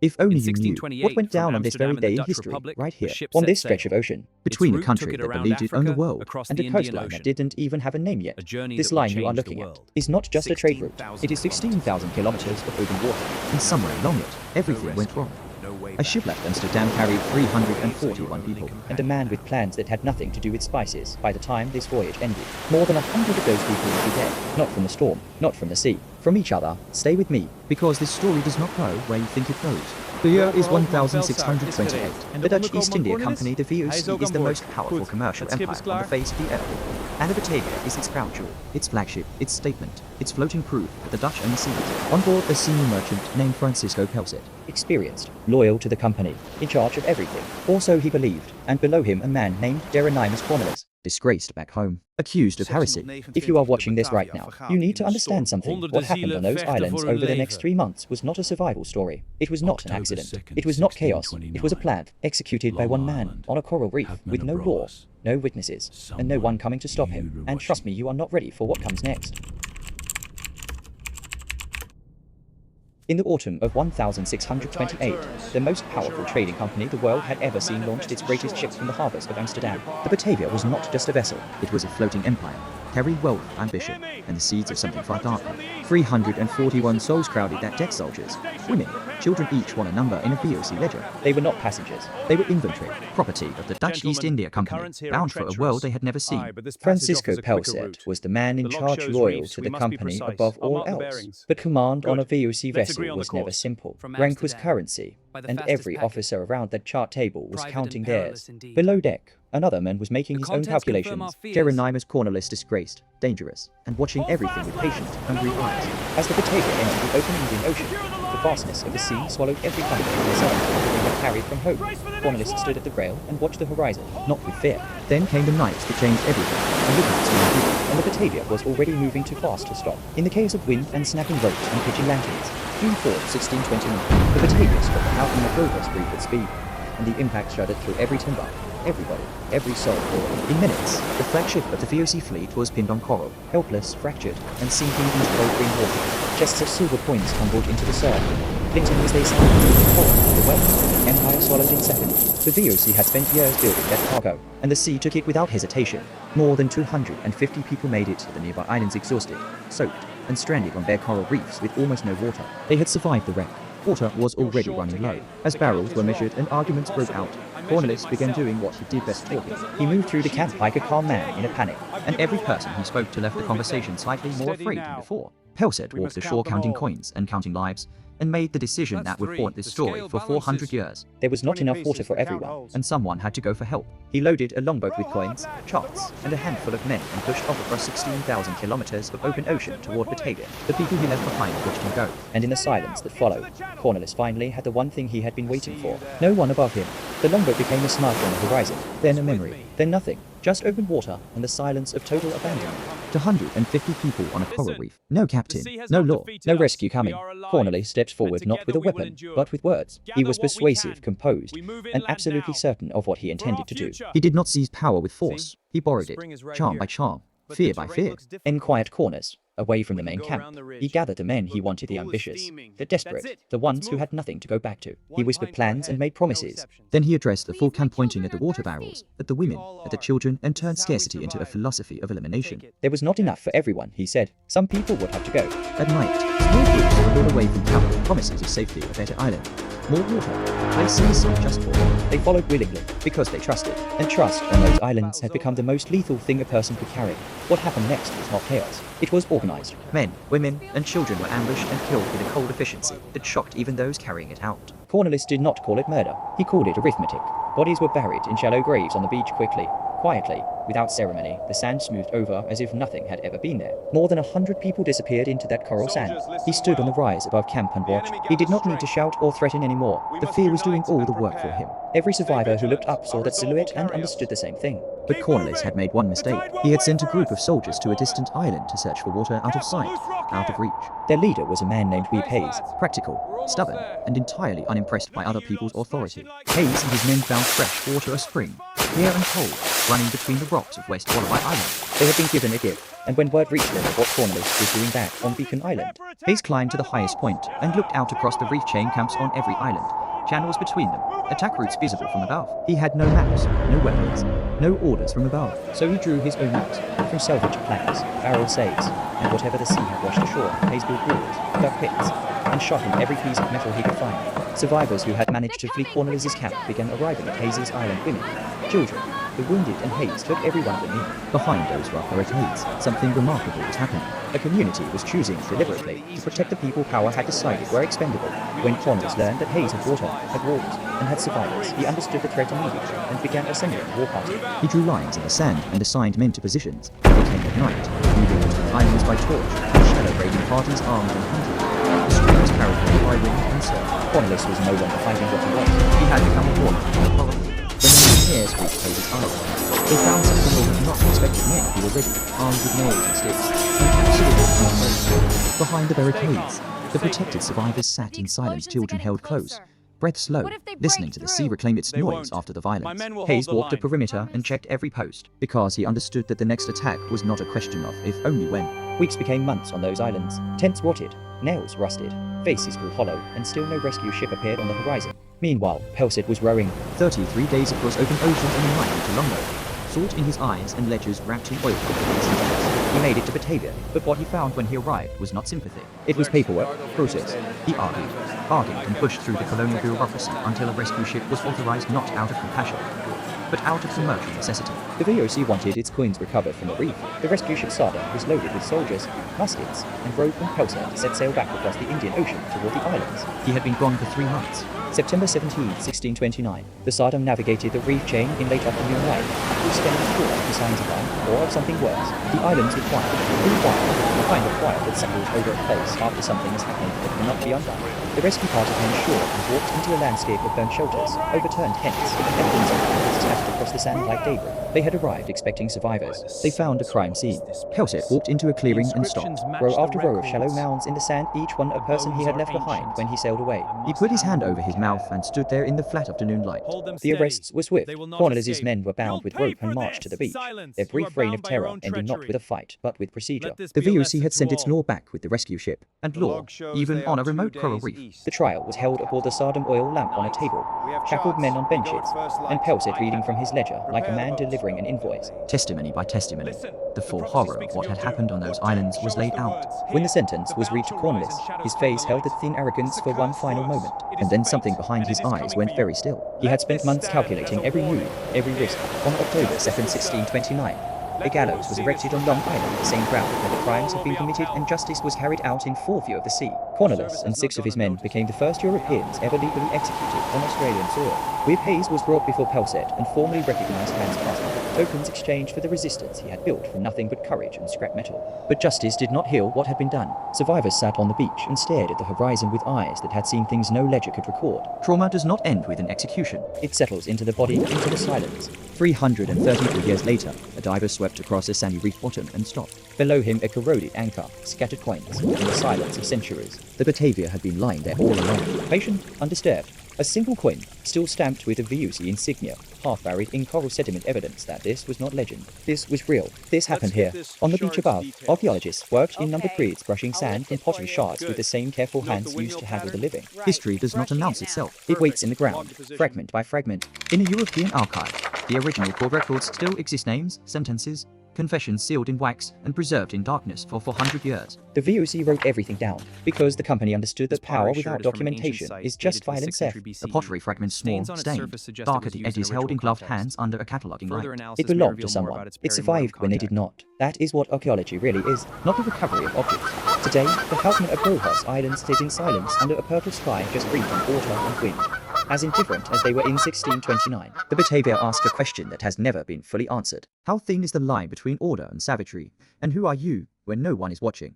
If only In you knew 1628, what went from down on this very Amsterdam in day the in Dutch history, Republic, right the here, ship on set this stretch sail. of ocean, Its between a route country took it that around believed it owned the Africa, world across and the a Indian coastline that Ocean. didn't even have a name yet. A journey This that would line you are change the looking at world. is not just a trade route. 16,000 It is 16,000 kilometers of open water, and somewhere along it, everything went wrong. No way A back. ship like Amsterdam carried 341 only people, companion. and a man with plans that had nothing to do with spices by the time this voyage ended. More than 100 of those people would be dead, not from the storm, not from the sea, from each other. Stay with me, because this story does not go where you think it goes. The year is 1628. The Dutch East India Company, the VOC, is the most powerful commercial empire on the face of the earth. And the Batavia is its crown jewel, its flagship, its statement, its floating proof that the Dutch own the seas. On board a senior merchant named Francisco Pelset. Experienced, loyal to the company, in charge of everything. Also he believed, and below him a man named Nightma Cornelis, disgraced back home, accused of heresy. If you are watching this right now, you need to understand something. What happened on those islands over the next 3 months was not a survival story. It was not an accident. It was not chaos. It was a plan, executed by one man, on a coral reef, with no law, no witnesses, and no one coming to stop him. And trust me, you are not ready for what comes next. In the autumn of 1628, the most powerful trading company the world had ever seen launched its greatest ship from the harbours of Amsterdam. The Batavia was not just a vessel, it was a floating empire, carrying wealth, ambition, and the seeds of something far darker. 341 souls crowded that deck: soldiers, women, children, each one a number in a VOC ledger. They were not passengers, they were inventory, property of the Dutch East India Company, bound for a world they had never seen. Francisco Pelset was the man in charge, loyal to the company above all else. But command on a VOC vessel was never simple. Rank was currency, and every officer around that chart table was counting theirs. Below deck, another man was making his own calculations. Nightma Cornelis, disgraced, dangerous, and watching everything with patient, hungry eyes. As the Batavia entered the open Indian Ocean, the vastness of the sea swallowed every comfort of themselves they had carried from home. Cornelis stood at the rail and watched the horizon, not with fear. Then came the night that changed everything, and midnight soon ended, and the Batavia was already moving too fast to stop. In the chaos of wind and snapping ropes and pitching lanterns, June 4, 1629, the Batavia struck out in a progress brief at speed, and the impact shuddered through every timber, everybody, every soul. In minutes, the flagship of the VOC fleet was pinned on coral, helpless, fractured, and sinking into cold green water. Chests of silver coins tumbled into the surf, glinting as they sank into the coral of the waves. Empire swallowed in seconds. The VOC had spent years building that cargo, and the sea took it without hesitation. More than 250 people made it to the nearby islands, exhausted, soaked, and stranded on bare coral reefs with almost no water. They had survived the wreck. Water was already running low. As barrels were measured and arguments broke out, Cornelis began doing what he did best, talking. He moved through the camp like a calm man in a panic, and every person he spoke to left the conversation slightly more afraid than before. Pelset walked ashore counting coins and counting lives, and made the decision that would haunt this story for 400 years. There was not enough water for everyone, and someone had to go for help. He loaded a longboat with coins, charts, and a handful of men and pushed off across 16,000 kilometers of open ocean toward Batavia. The people he left behind watched him go, and in the silence that followed, Cornelis finally had the one thing he had been waiting for. No one above him. The longboat became a smudge on the horizon, then a memory, then nothing. Just open water and the silence of total abandonment. 250 people on a coral reef. No captain, no law, no rescue coming. Cornelis stepped forward not with a weapon, but with words. He was persuasive, composed, and absolutely certain of what he intended to do. He did not seize power with force. He borrowed it, charm by charm, fear by fear. In quiet corners, away from the main camp, he gathered the men he wanted, the ambitious, the desperate, the ones who had nothing to go back to. He whispered plans and made promises. Then he addressed the full camp, pointing at the water barrels, at the women, at the children, and turned scarcity into a philosophy of elimination. There was not enough for everyone, he said. Some people would have to go. At night, small groups were lured away from camp with promises of safety, a better island, more water, places just for them. They followed willingly, because they trusted. And trust on those islands had become the most lethal thing a person could carry. What happened next was not chaos. It was organized. Men, women, and children were ambushed and killed with a cold efficiency that shocked even those carrying it out. Cornelis did not call it murder. He called it arithmetic. Bodies were buried in shallow graves on the beach quickly, quietly, without ceremony. The sand smoothed over as if nothing had ever been there. More than 100 people disappeared into that coral sand. He stood on the rise above camp and watched. He did not need to shout or threaten anymore. The fear was doing all the work for him. Every survivor who looked up saw that silhouette and understood the same thing. But Cornelis had made one mistake. He had sent a group of soldiers to a distant island to search for water out of sight, out of reach. Their leader was a man named Hayes, practical, stubborn, and entirely unimpressed by other people's authority. Hayes and his men found fresh water, a spring, BK-Untold, running between the rocks of West Wallaby Island. They had been given a gift, and when word reached them of what Cornwallis was doing back on Beacon Island, Hayes climbed to the highest point and looked out across the reef chain camps on every island, channels between them, attack routes visible from above. He had no maps, no weapons, no orders from above, so he drew his own routes from salvaged planks, barrel sails, and whatever the sea had washed ashore. Hayes built walls, dug pits, and shot in every piece of metal he could find. Survivors who had managed to flee Cornwallis's camp began arriving at Hayes' island, women, children, the wounded, and Hayes took every one of them in. Behind those rough barricades, something remarkable was happening. A community was choosing deliberately to protect the people power had decided were expendable. When Cornwallis learned that Hayes had brought on, had walls, and had survivors, he understood the threat immediately and began assembling a war party. He drew lines in the sand and assigned men to positions. They came at night, moving between islands by torch, shadow raiding parties armed and hunted. The streams carried them by wind and surf. Cornwallis was no longer hiding what he was. He had become a warlord and probably. When the mutineers reached Hayes' island, they found something they had not expected. Men who were ready, armed with nails and sticks, and considerable armor. Behind the barricades, the protected survivors sat in silence, children held close, breath slow, listening to the sea reclaim its noise after the violence. Hayes walked the perimeter and checked every post, because he understood that the next attack was not a question of if, only when. Weeks became months on those islands. Tents rotted, nails rusted, faces grew hollow, and still no rescue ship appeared on the horizon. Meanwhile, Pelset was rowing 33 days across open ocean in a night to Longboat, salt in his eyes and ledgers wrapped in oil. He made it to Batavia, but what he found when he arrived was not sympathy. It was paperwork, process. He argued and pushed through the colonial bureaucracy until a rescue ship was authorized not out of compassion, but out of commercial necessity. The VOC wanted its coins recovered from the reef. The rescue ship Sardar was loaded with soldiers, muskets, and rowed from Pelset set sail back across the Indian Ocean toward the islands. He had been gone for 3 months. September 17, 1629, the Sardar navigated the reef chain in late afternoon light, after spending shore of the signs of land, or of something worse. The islands were quiet, really quiet, the kind of quiet that settles over a place after something has happened that cannot be undone. The rescue party came ashore and walked into a landscape of burnt shelters, overturned tents, and evidence of violence scattered across the sand like debris. They had arrived expecting survivors. They found a crime scene. Pelset walked into a clearing and stopped. Row after row of shallow mounds in the sand, each one a person he had left behind when he sailed away. He put his hand over his mouth and stood there in the flat afternoon light. The arrests were swift. Cornwallis's men were bound with rope and marched to the beach. Their brief reign of terror ending not with a fight, but with procedure. The VOC had sent its law back with the rescue ship, and law, even on a remote coral reef. The trial was held aboard the Sardar oil lamp on a table, shackled men on benches, and Pelset reading from his ledger like a man delivering an invoice. Testimony by testimony, the full horror of what had happened on those islands was laid out. When the sentence was read to Cornwallis, his face held the thin arrogance for one final moment, and then something behind his eyes went very still. He had spent months calculating every move, every risk. On October 2, 1629, a gallows was erected on Long Island, the same ground where the crimes had been committed and justice was carried out in full view of the sea. Cornwallis and 6 of his men became the first Europeans ever legally executed on Australian soil. With Hayes was brought before Pelset and formally recognized Hans Castle, tokens exchanged for the resistance he had built from nothing but courage and scrap metal. But justice did not heal what had been done. Survivors sat on the beach and stared at the horizon with eyes that had seen things no ledger could record. Trauma does not end with an execution. It settles into the body, into the silence. 333 years later, a diver swept across a sandy reef bottom and stopped. Below him, a corroded anchor, scattered coins, in the silence of centuries. The Batavia had been lying there all along, patient, undisturbed. A single coin, still stamped with a VOC insignia, half buried in coral sediment, evidence that this was not legend. This was real. This happened here. On the beach above, archaeologists worked in numbered creeds, brushing sand from pottery shards with the same careful hands used to handle the living. History does not announce itself. It waits in the ground, fragment by fragment. In a European archive, the original court records still exist, names, sentences, confessions sealed in wax and preserved in darkness for 400 years. The VOC wrote everything down, because the company understood that power without documentation is just violent theft. The pottery fragments small, stained, dark at the edges, held in gloved hands under a cataloguing light. It belonged to someone. It survived when they did not. That is what archaeology really is, not the recovery of objects. Today, the Houtman of Rojas Island sit in silence under a purple sky, just breathing water and wind, as indifferent as they were in 1629. The Batavia asked a question that has never been fully answered. How thin is the line between order and savagery? And who are you when no one is watching?